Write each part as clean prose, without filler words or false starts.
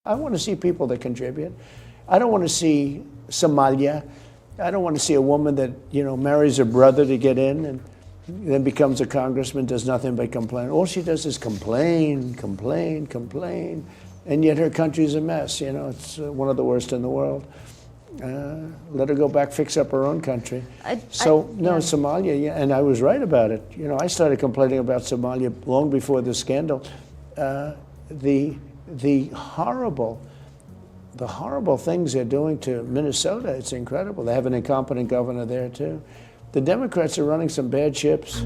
I want to see people that contribute. I don't want to see Somalia. I don't want to see a woman that, marries her brother to get in and then becomes a congressman, does nothing but complain. All she does is complain, complain, complain, and yet her country's a mess. It's one of the worst in the world. Let her go back, fix up her own country. Somalia, yeah, and I was right about it. I started complaining about Somalia long before the scandal. The horrible things they're doing to Minnesota, it's incredible. They have an incompetent governor there too. The Democrats are running some bad ships.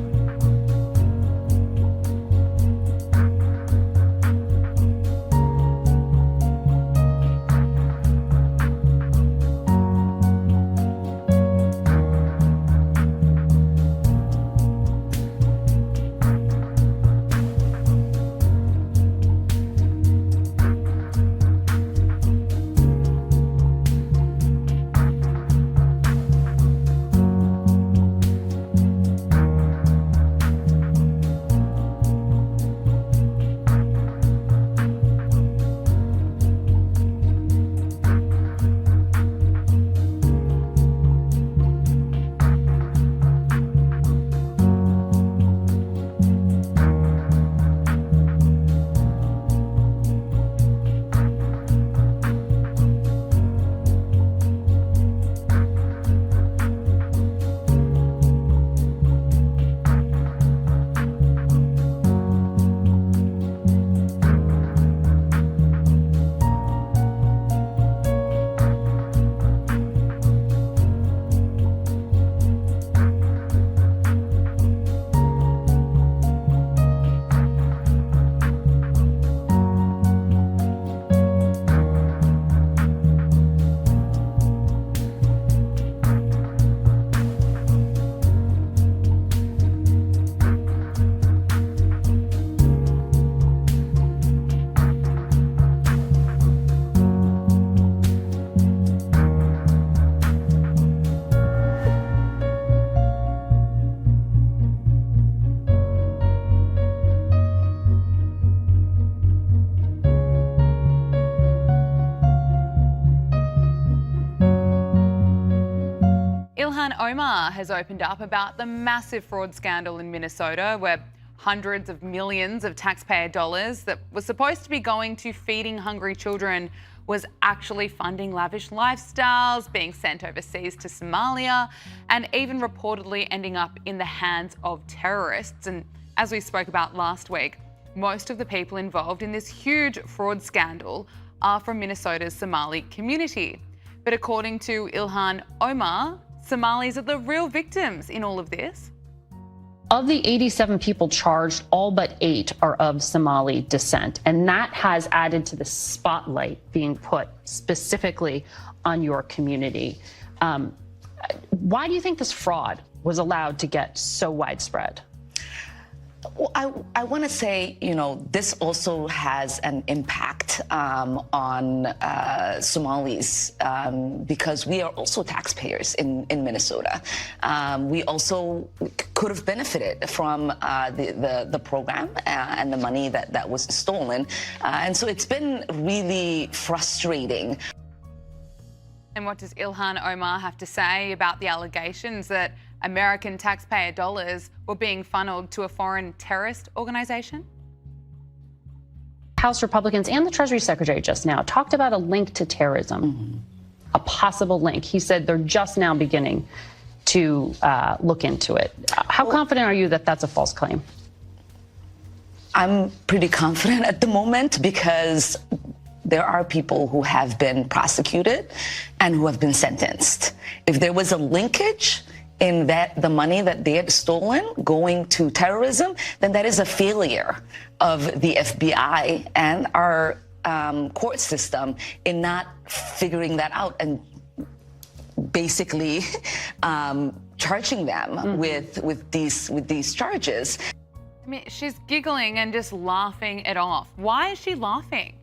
Ilhan Omar has opened up about the massive fraud scandal in Minnesota where hundreds of millions of taxpayer dollars that was supposed to be going to feeding hungry children was actually funding lavish lifestyles, being sent overseas to Somalia, and even reportedly ending up in the hands of terrorists. And as we spoke about last week, most of the people involved in this huge fraud scandal are from Minnesota's Somali community. But according to Ilhan Omar, Somalis are the real victims in all of this. Of the 87 people charged, all but 8 are of Somali descent, and that has added to the spotlight being put specifically on your community. Why do you think this fraud was allowed to get so widespread? Well, I want to say, this also has an impact on Somalis because we are also taxpayers in Minnesota. We also could have benefited from the program and the money that was stolen. And so it's been really frustrating. And what does Ilhan Omar have to say about the allegations that American taxpayer dollars were being funneled to a foreign terrorist organization? House Republicans and the Treasury Secretary just now talked about a link to terrorism, a possible link. He said they're just now beginning to look into it. How confident are you that that's a false claim? I'm pretty confident at the moment because there are people who have been prosecuted and who have been sentenced. If there was a linkage in that the money that they had stolen going to terrorism, then that is a failure of the FBI and our court system in not figuring that out and basically charging them with these charges. I mean, she's giggling and just laughing it off. Why is she laughing?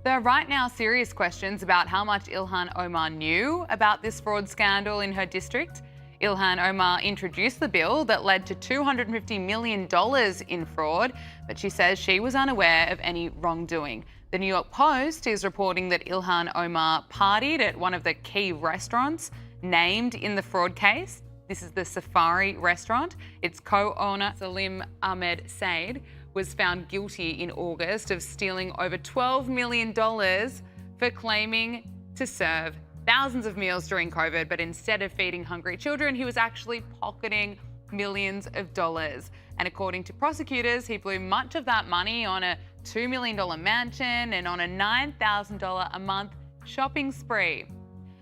There are right now serious questions about how much Ilhan Omar knew about this fraud scandal in her district. Ilhan Omar introduced the bill that led to $250 million in fraud, but she says she was unaware of any wrongdoing. The New York Post is reporting that Ilhan Omar partied at one of the key restaurants named in the fraud case. This is the Safari restaurant. Its co-owner, Salim Ahmed Said, was found guilty in August of stealing over $12 million for claiming to serve thousands of meals during COVID, but instead of feeding hungry children, he was actually pocketing millions of dollars. And according to prosecutors, he blew much of that money on a $2 million mansion and on a $9,000 a month shopping spree.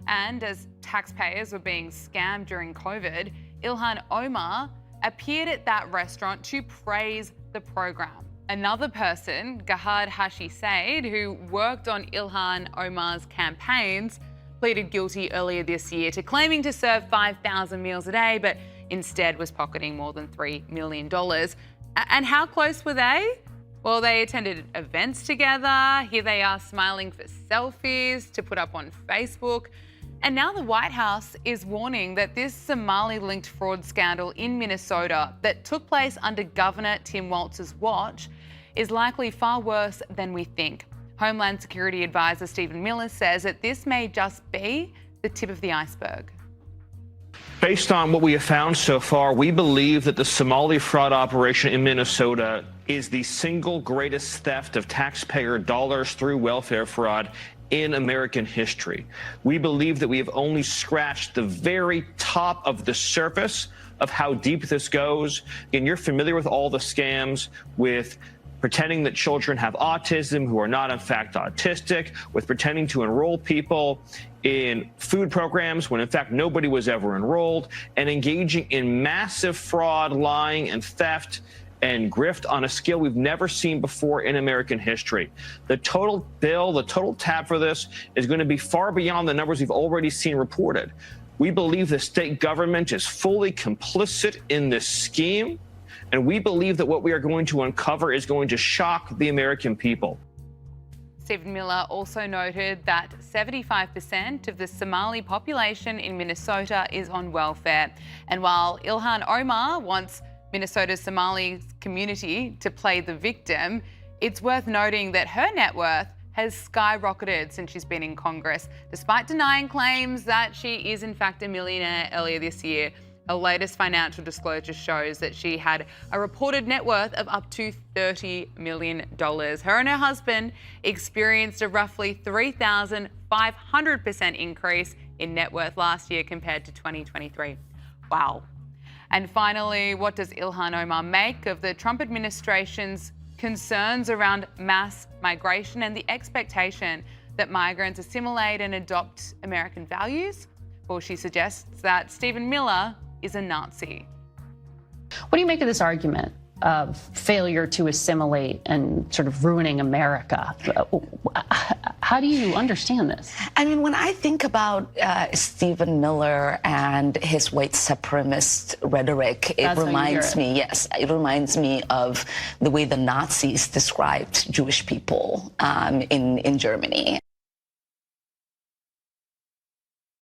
And as taxpayers were being scammed during COVID, Ilhan Omar appeared at that restaurant to praise the program. Another person, Gahad Hashi Said, who worked on Ilhan Omar's campaigns, pleaded guilty earlier this year to claiming to serve 5,000 meals a day, but instead was pocketing more than $3 million. And how close were they? Well, they attended events together. Here they are smiling for selfies to put up on Facebook. And now the White House is warning that this Somali-linked fraud scandal in Minnesota that took place under Governor Tim Walz's watch is likely far worse than we think. Homeland Security Advisor Stephen Miller says that this may just be the tip of the iceberg. Based on what we have found so far, we believe that the Somali fraud operation in Minnesota is the single greatest theft of taxpayer dollars through welfare fraud in American history. We believe that we have only scratched the very top of the surface of how deep this goes. And you're familiar with all the scams with pretending that children have autism who are not in fact autistic, with pretending to enroll people in food programs when in fact nobody was ever enrolled, and engaging in massive fraud, lying, and theft and grift on a scale we've never seen before in American history. The total bill, the total tab for this is going to be far beyond the numbers we've already seen reported. We believe the state government is fully complicit in this scheme, and we believe that what we are going to uncover is going to shock the American people. Stephen Miller also noted that 75% of the Somali population in Minnesota is on welfare. And while Ilhan Omar wants Minnesota's Somali community to play the victim, it's worth noting that her net worth has skyrocketed since she's been in Congress, despite denying claims that she is in fact a millionaire earlier this year. Her latest financial disclosure shows that she had a reported net worth of up to $30 million. Her and her husband experienced a roughly 3,500% increase in net worth last year compared to 2023. Wow. And finally, what does Ilhan Omar make of the Trump administration's concerns around mass migration and the expectation that migrants assimilate and adopt American values? Well, she suggests that Stephen Miller is a Nazi. What do you make of this argument of failure to assimilate and sort of ruining America? How do you understand this? I mean, when I think about Stephen Miller and his white supremacist rhetoric, it reminds me, yes, it reminds me of the way the Nazis described Jewish people in Germany.